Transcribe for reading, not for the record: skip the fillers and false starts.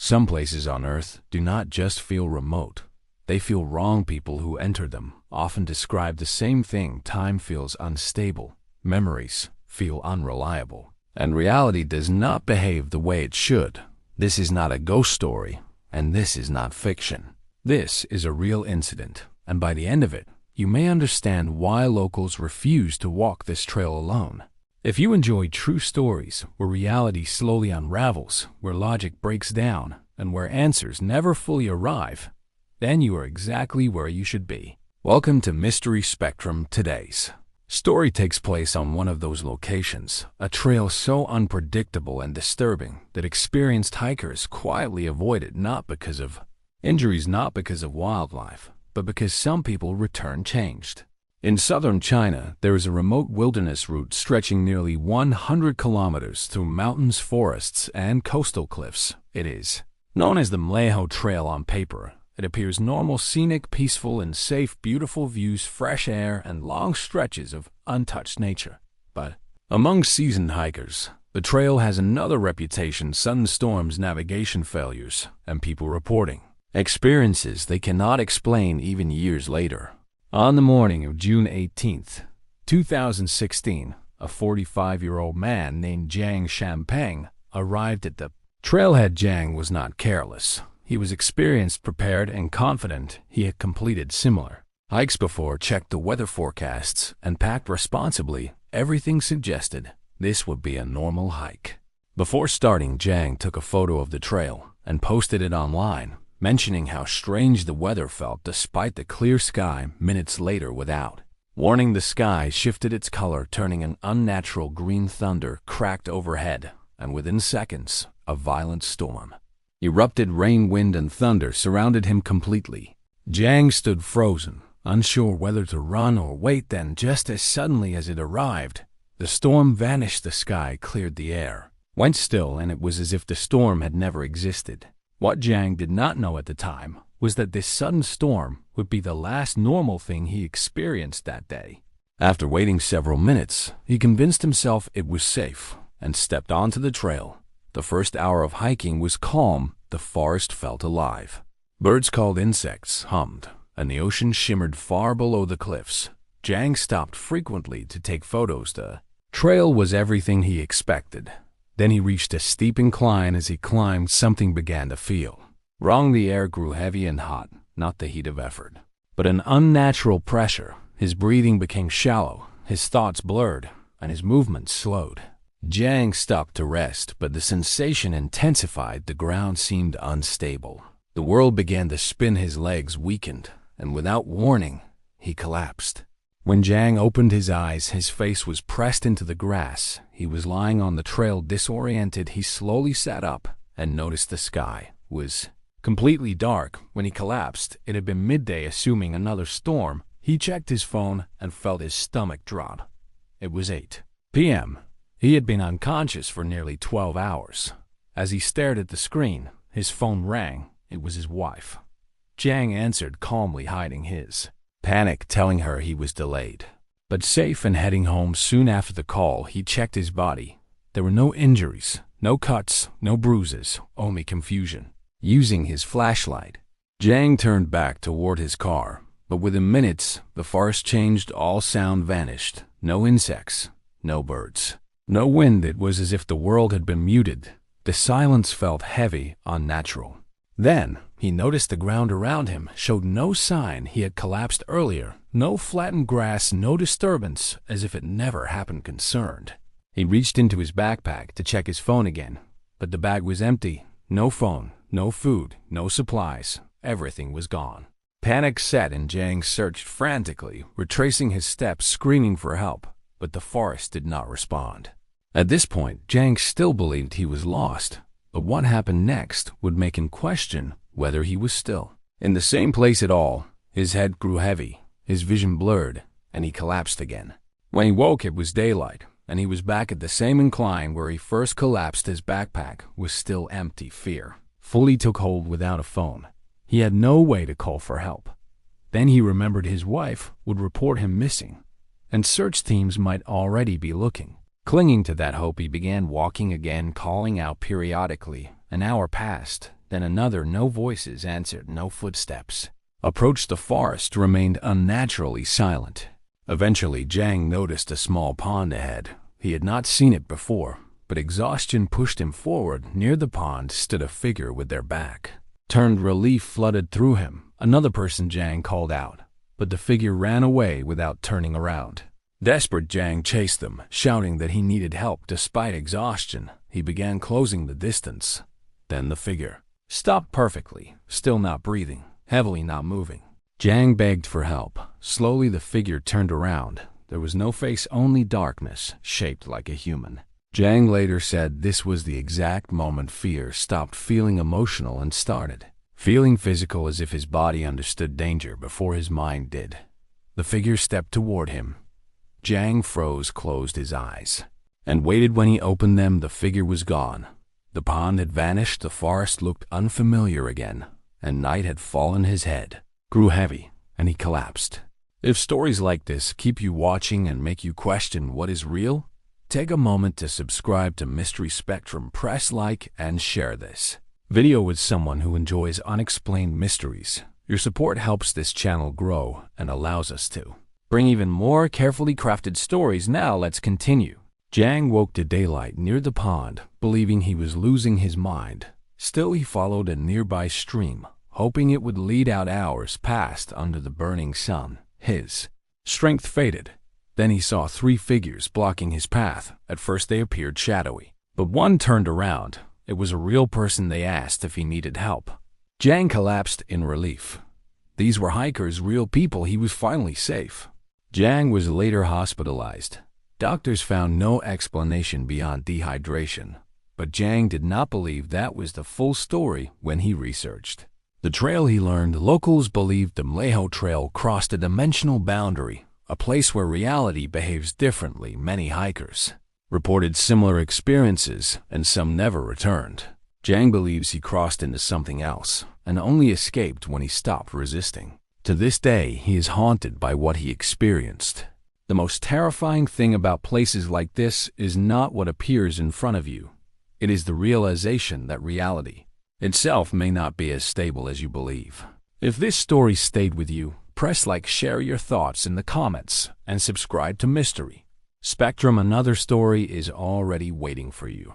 Some places on Earth do not just feel remote. They feel wrong. People who enter them often describe the same thing. Time feels unstable, memories feel unreliable, and reality does not behave the way it should. This is not a ghost story, and this is not fiction. This is a real incident, and by the end of it, you may understand why locals refuse to walk this trail alone. If you enjoy true stories where reality slowly unravels, where logic breaks down, and where answers never fully arrive, then you are exactly where you should be. Welcome to Mystery Spectrum. Today's story takes place on one of those locations, a trail so unpredictable and disturbing that experienced hikers quietly avoid it, not because of injuries, not because of wildlife, but because some people return changed. In southern China, there is a remote wilderness route stretching nearly 100 kilometers through mountains, forests, and coastal cliffs. It is known as the Mleho Trail on paper. It appears normal, scenic, peaceful, and safe, beautiful views, fresh air, and long stretches of untouched nature. But among seasoned hikers, the trail has another reputation: sudden storms, navigation failures, and people reporting experiences they cannot explain even years later. On the morning of June 18th, 2016, a 45-year-old man named Jiang Xiaopeng arrived at the trailhead. Jiang was not careless. He was experienced, prepared, and confident. He had completed similar hikes before, checked the weather forecasts, and packed responsibly. Everything suggested this would be a normal hike. Before starting, Jiang took a photo of the trail and posted it online, mentioning how strange the weather felt despite the clear sky. Minutes later, without warning, the sky shifted its color, turning an unnatural green. Thunder cracked overhead, and within seconds, a violent storm erupted. Rain, wind, and thunder surrounded him completely. Jiang stood frozen, unsure whether to run or wait. Then, just as suddenly as it arrived, the storm vanished. The sky cleared, the air went still, and it was as if the storm had never existed. What Jiang did not know at the time was that this sudden storm would be the last normal thing he experienced that day. After waiting several minutes, he convinced himself it was safe and stepped onto the trail. The first hour of hiking was calm. The forest felt alive. Birds called, insects hummed, and the ocean shimmered far below the cliffs. Jiang stopped frequently to take photos. The trail was everything he expected. Then he reached a steep incline. As he climbed, something began to feel wrong. The air grew heavy and hot, not the heat of effort, but an unnatural pressure. His breathing became shallow, his thoughts blurred, and his movements slowed. Jiang stopped to rest, but the sensation intensified. The ground seemed unstable. The world began to spin. His legs weakened, and without warning, he collapsed. When Jiang opened his eyes, his face was pressed into the grass. He was lying on the trail, disoriented. He slowly sat up and noticed the sky was completely dark. When he collapsed, it had been midday. Assuming another storm, he checked his phone and felt his stomach drop. It was 8 p.m. He had been unconscious for nearly 12 hours. As he stared at the screen, his phone rang. It was his wife. Jiang answered calmly, hiding his panic, telling her he was delayed but safe and heading home. Soon after the call, he checked his body. There were no injuries, no cuts, no bruises, only confusion. Using his flashlight, Jiang turned back toward his car, but within minutes, the forest changed. All sound vanished. No insects, no birds, no wind. It was as if the world had been muted. The silence felt heavy, unnatural. Then, he noticed the ground around him showed no sign he had collapsed earlier. No flattened grass, no disturbance, as if it never happened. Concerned, he reached into his backpack to check his phone again, but the bag was empty. No phone, no food, no supplies. Everything was gone. Panic set in. Jiang searched frantically, retracing his steps, screaming for help, but the forest did not respond. At this point, Jiang still believed he was lost, but what happened next would make him question whether he was still in the same place at all. His head grew heavy, his vision blurred, and he collapsed again. When he woke, it was daylight, and he was back at the same incline where he first collapsed. His backpack was still empty. Fear fully took hold. Without a phone, he had no way to call for help. Then he remembered his wife would report him missing, and search teams might already be looking. Clinging to that hope, he began walking again, calling out periodically. An hour passed. Then another, no voices answered, no footsteps. Approached the forest, remained unnaturally silent. Eventually, Jiang noticed a small pond ahead. He had not seen it before, but exhaustion pushed him forward. Near the pond stood a figure with their back turned. Relief flooded through him. Another person, Jiang called out, but the figure ran away without turning around. Desperate, Jiang chased them, shouting that he needed help. Despite exhaustion, he began closing the distance. Then the figure stopped perfectly, still not breathing, heavily not moving. Jiang begged for help. Slowly the figure turned around. There was no face, only darkness, shaped like a human. Jiang later said this was the exact moment fear stopped feeling emotional and started feeling physical, as if his body understood danger before his mind did. The figure stepped toward him. Jiang froze, closed his eyes, and waited. When he opened them, the figure was gone. The pond had vanished, the forest looked unfamiliar again, and night had fallen. His head grew heavy, and he collapsed. If stories like this keep you watching and make you question what is real, take a moment to subscribe to Mystery Spectrum, press like, and share this video with someone who enjoys unexplained mysteries. Your support helps this channel grow and allows us to bring even more carefully crafted stories. Now let's continue. Jiang woke to daylight near the pond, believing he was losing his mind. Still, he followed a nearby stream, hoping it would lead out. Hours passed under the burning sun. His strength faded. Then he saw three figures blocking his path. At first they appeared shadowy, but one turned around. It was a real person. They asked if he needed help. Jiang collapsed in relief. These were hikers, real people. He was finally safe. Jiang was later hospitalized. Doctors found no explanation beyond dehydration, but Jiang did not believe that was the full story. When he researched the trail, he learned locals believed the Mleho Trail crossed a dimensional boundary, a place where reality behaves differently. Many hikers reported similar experiences, and some never returned. Jiang believes he crossed into something else and only escaped when he stopped resisting. To this day, he is haunted by what he experienced. The most terrifying thing about places like this is not what appears in front of you. It is the realization that reality itself may not be as stable as you believe. If this story stayed with you, press like, share your thoughts in the comments, and subscribe to Mystery Spectrum. Another story is already waiting for you.